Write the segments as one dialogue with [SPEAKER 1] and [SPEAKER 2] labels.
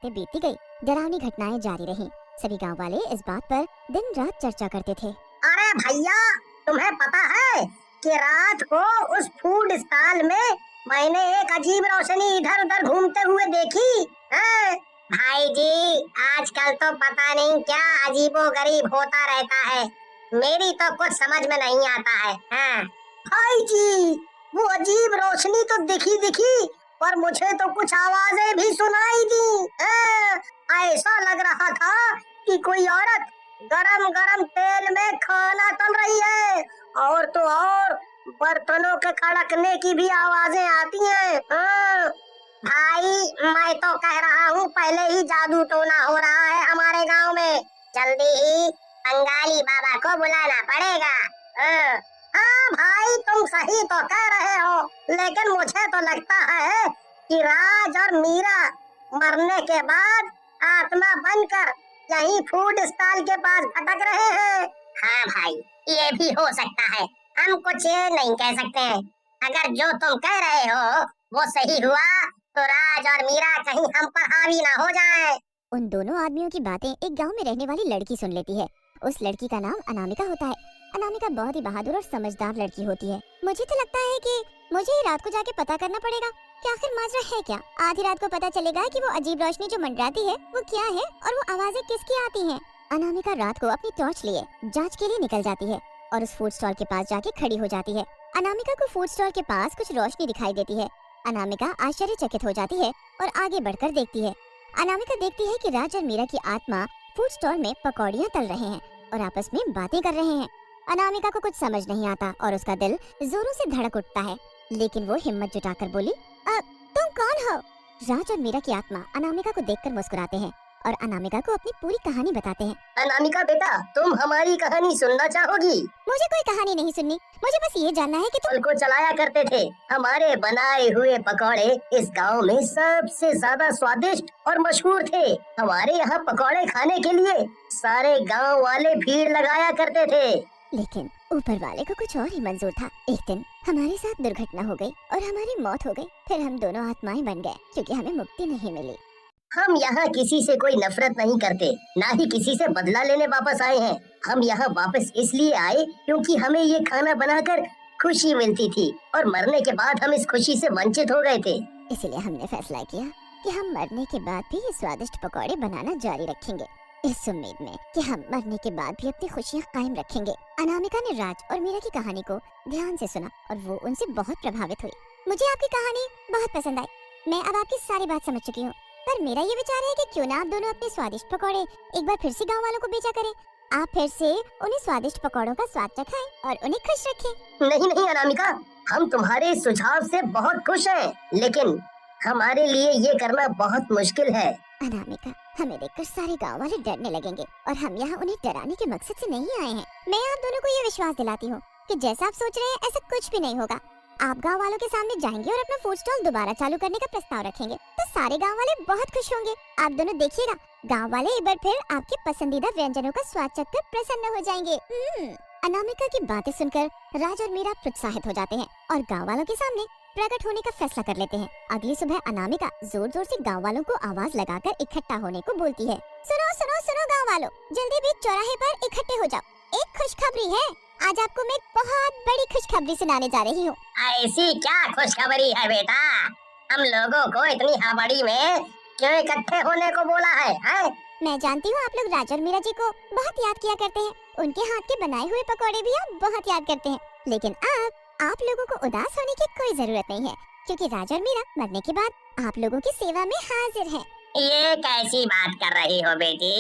[SPEAKER 1] रातें बीतती गई, डरावनी घटनाएं जारी रहीं। सभी गांव वाले इस बात पर दिन रात चर्चा करते थे।
[SPEAKER 2] अरे भैया, तुम्हें पता है कि रात को उस फूड स्टॉल में मैंने एक अजीब रोशनी इधर उधर घूमते हुए देखी है। भाई जी, आजकल तो पता नहीं क्या अजीबो गरीब होता रहता है, मेरी तो कुछ समझ में नहीं आता है। हाँ। भाई जी, वो अजीब रोशनी तो दिखी दिखी, पर मुझे तो कुछ आवाजें भी सुनाई दी। ऐसा लग रहा था कि कोई औरत गरम गरम तेल में खाना तल रही है, और तो और बर्तनों के खड़कने की भी आवाजें आती हैं। हाँ। भाई, मैं तो कह रहा हूँ पहले ही जादू टोना हो रहा है हमारे गांव में। जल्दी ही बंगाली बाबा को बुलाना पड़ेगा। हाँ। हाँ भाई, तुम सही तो कह रहे हो, लेकिन मुझे तो लगता है कि राज और मीरा मरने के बाद आत्मा बनकर यहीं फूड स्टॉल के पास भटक रहे हैं। हाँ भाई, ये भी हो सकता है, हम कुछ नहीं कह सकते हैं। अगर जो तुम कह रहे हो वो सही हुआ तो राज और मीरा कहीं हम पर हावी ना हो जाए।
[SPEAKER 1] उन दोनों आदमियों की बातें एक गांव में रहने वाली लड़की सुन लेती है। उस लड़की का नाम अनामिका होता है। अनामिका बहुत ही बहादुर और समझदार लड़की होती है। मुझे तो लगता है कि मुझे ही रात को जाके पता करना पड़ेगा कि आखिर माजरा है क्या। आधी रात को पता चलेगा कि वो अजीब रोशनी जो मंडराती है वो क्या है और वो आवाजें किसकी आती हैं। अनामिका रात को अपनी टॉर्च लिए जांच के लिए निकल जाती है और उस फूड स्टॉल के पास जाके खड़ी हो जाती है। अनामिका को फूड स्टॉल के पास कुछ रोशनी दिखाई देती है। अनामिका आश्चर्यचकित हो जाती है और आगे बढ़कर देखती है। अनामिका देखती है कि राज और मीरा की आत्मा फूड स्टॉल में पकौड़ियाँ तल रहे हैं और आपस में बातें कर रहे हैं। अनामिका को कुछ समझ नहीं आता और उसका दिल जोरों से धड़क उठता है, लेकिन वो हिम्मत जुटाकर बोली, तुम कौन हो? राज और मीरा की आत्मा अनामिका को देखकर मुस्कुराते हैं और अनामिका को अपनी पूरी कहानी बताते हैं।
[SPEAKER 2] अनामिका बेटा, तुम हमारी कहानी सुनना चाहोगी?
[SPEAKER 1] मुझे कोई कहानी नहीं सुननी, मुझे बस ये जानना है कि तुम
[SPEAKER 2] को चलाया करते थे। हमारे बनाए हुए पकौड़े इस गांव में सबसे ज्यादा स्वादिष्ट और मशहूर थे। हमारे यहाँ पकौड़े खाने के लिए सारे गांव वाले भीड़ लगाया करते थे।
[SPEAKER 1] लेकिन ऊपर वाले को कुछ और ही मंजूर था। एक दिन हमारे साथ दुर्घटना हो गई और हमारी मौत हो गई। फिर हम दोनों आत्माएं बन गए क्योंकि हमें मुक्ति नहीं मिली।
[SPEAKER 2] हम यहाँ किसी से कोई नफरत नहीं करते, ना ही किसी से बदला लेने वापस आए हैं। हम यहाँ वापस इसलिए आए क्योंकि हमें ये खाना बनाकर खुशी मिलती थी और मरने के बाद हम इस खुशी से वंचित हो गए थे।
[SPEAKER 1] इसलिए हमने फैसला किया कि हम मरने के बाद भी ये स्वादिष्ट पकौड़े बनाना जारी रखेंगे, इस उम्मीद में कि हम मरने के बाद भी अपनी खुशियाँ कायम रखेंगे। अनामिका ने राज और मीरा की कहानी को ध्यान से सुना और वो उनसे बहुत प्रभावित हुई। मुझे आपकी कहानी बहुत पसंद आई। मैं अब आपकी सारी बात समझ चुकी हूँ, पर मेरा ये विचार है कि क्यों ना आप दोनों अपने स्वादिष्ट पकौड़े एक बार फिर से गांव वालों को बेचा करें। आप फिर से उन्हें स्वादिष्ट पकौड़ों का स्वाद चखाएं और उन्हें खुश रखें।
[SPEAKER 2] नहीं नहीं अनामिका, हम तुम्हारे सुझाव से बहुत खुश हैं, लेकिन हमारे लिए ये करना बहुत मुश्किल है।
[SPEAKER 1] अनामिका, हमें देखकर सारे गांव वाले डरने लगेंगे और हम यहाँ उन्हें डराने के मकसद से नहीं आए हैं। मैं आप दोनों को ये विश्वास दिलाती हूँ कि जैसा आप सोच रहे हैं ऐसा कुछ भी नहीं होगा। आप गांव वालों के सामने जाएंगे और अपना फूड स्टॉल दोबारा चालू करने का प्रस्ताव रखेंगे तो सारे गांव वाले बहुत खुश होंगे। आप दोनों देखिएगा, गांव वाले एक बार फिर आपके पसंदीदा व्यंजनों का स्वाद चखकर प्रसन्न हो जाएंगे। अनामिका की बातें सुनकर राज और मीरा प्रोत्साहित हो जाते हैं और गाँव वालों के सामने प्रकट होने का फैसला कर लेते हैं। अगली सुबह अनामिका जोर जोर से गाँव वालों को आवाज लगाकर इकट्ठा होने को बोलती है। सुनो सुनो सुनो गाँव वालों, जल्दी बीच चौराहे पर इकट्ठे हो जाओ। एक खुशखबरी है, आज आपको मैं एक बहुत बड़ी खुशखबरी सुनाने जा रही हूँ।
[SPEAKER 2] ऐसी क्या खुशखबरी है बेटा? हम लोगों को इतनी हड़बड़ी में क्यों इकट्ठे होने को बोला है?
[SPEAKER 1] मैं जानती हूँ आप लोग राज और मीरा जी को बहुत याद किया करते हैं, उनके हाथ के बनाए हुए पकौड़े भी आप बहुत याद करते हैं, लेकिन अब आप लोगों को उदास होने की कोई जरूरत नहीं है क्योंकि राज और मीरा मरने के बाद आप लोगों की सेवा में हाजिर हैं।
[SPEAKER 2] ये कैसी बात कर रही हो बेटी?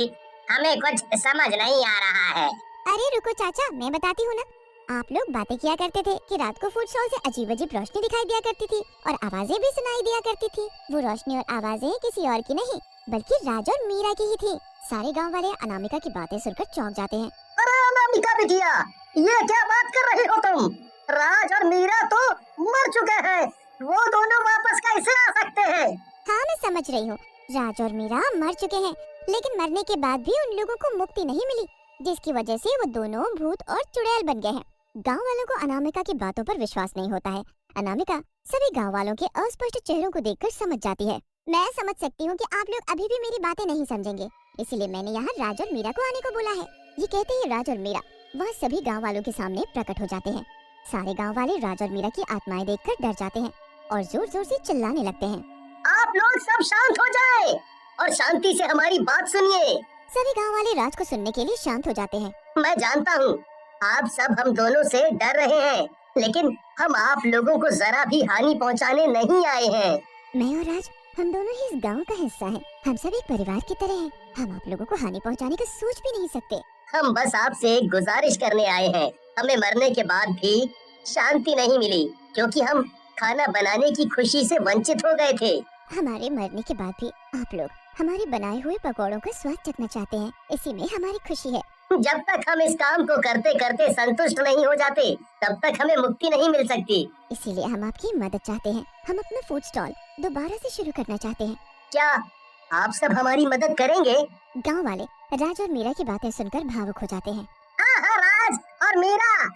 [SPEAKER 2] हमें कुछ समझ नहीं आ रहा है।
[SPEAKER 1] अरे रुको चाचा, मैं बताती हूँ ना। आप लोग बातें किया करते थे कि रात को फूड स्टॉल से अजीब अजीब रोशनी दिखाई दिया करती थी और आवाजें भी सुनाई दिया करती थी। वो रोशनी और आवाजें किसी और की नहीं बल्कि राज और मीरा की ही थी। सारे गांव वाले अनामिका की बातें सुनकर चौंक जाते हैं।
[SPEAKER 2] अरे अनामिका बिटिया, ये क्या बात कर रही हो तुम? राज और मीरा तो मर चुके हैं, वो दोनों वापस कैसे आ सकते हैं?
[SPEAKER 1] हाँ, मैं समझ रही हूँ, राज और मीरा मर चुके हैं, लेकिन मरने के बाद भी उन लोगों को मुक्ति नहीं मिली, जिसकी वजह से वो दोनों भूत और चुड़ैल बन गए हैं। गांव वालों को अनामिका की बातों पर विश्वास नहीं होता है। अनामिका सभी गांव वालों के अस्पष्ट चेहरों को देखकर समझ जाती है मैं समझ सकती हूँ कि आप लोग अभी भी मेरी बातें नहीं समझेंगे, इसीलिए मैंने यहाँ राज और मीरा को आने को बोला है। ये कहते ही राज और मीरा वहाँ सभी गांव वालों के सामने प्रकट हो जाते हैं। सारे गांव वाले राज और मीरा की आत्माएं देखकर डर जाते हैं और जोर जोर से चिल्लाने लगते हैं।
[SPEAKER 2] आप लोग सब शांत हो जाए और शांति से हमारी बात सुनिए।
[SPEAKER 1] सभी गांव वाले राज को सुनने के लिए शांत हो जाते हैं।
[SPEAKER 2] मैं जानता हूँ आप सब हम दोनों से डर रहे हैं, लेकिन हम आप लोगों को जरा भी हानि पहुँचाने नहीं आए हैं।
[SPEAKER 1] मैं और राज हम दोनों ही इस गांव का हिस्सा हैं। हम सब एक परिवार की तरह हैं। हम आप लोगों को हानि पहुंचाने का सोच भी नहीं सकते।
[SPEAKER 2] हम बस आपसे एक गुजारिश करने आए हैं। हमें मरने के बाद भी शांति नहीं मिली क्योंकि हम खाना बनाने की खुशी से वंचित हो गए थे।
[SPEAKER 1] हमारे मरने के बाद भी आप लोग हमारे बनाए हुए पकौड़ों का स्वाद चखना चाहते हैं, इसी में हमारी खुशी है।
[SPEAKER 2] जब तक हम इस काम को करते करते संतुष्ट नहीं हो जाते तब तक हमें मुक्ति नहीं मिल सकती।
[SPEAKER 1] इसीलिए हम आपकी मदद चाहते हैं। हम अपना फूड स्टॉल दोबारा से शुरू करना चाहते हैं।
[SPEAKER 2] क्या आप सब हमारी मदद करेंगे?
[SPEAKER 1] गांव वाले राज और मीरा की बातें सुनकर भावुक हो जाते हैं।
[SPEAKER 2] हाँ हाँ राज और मीरा,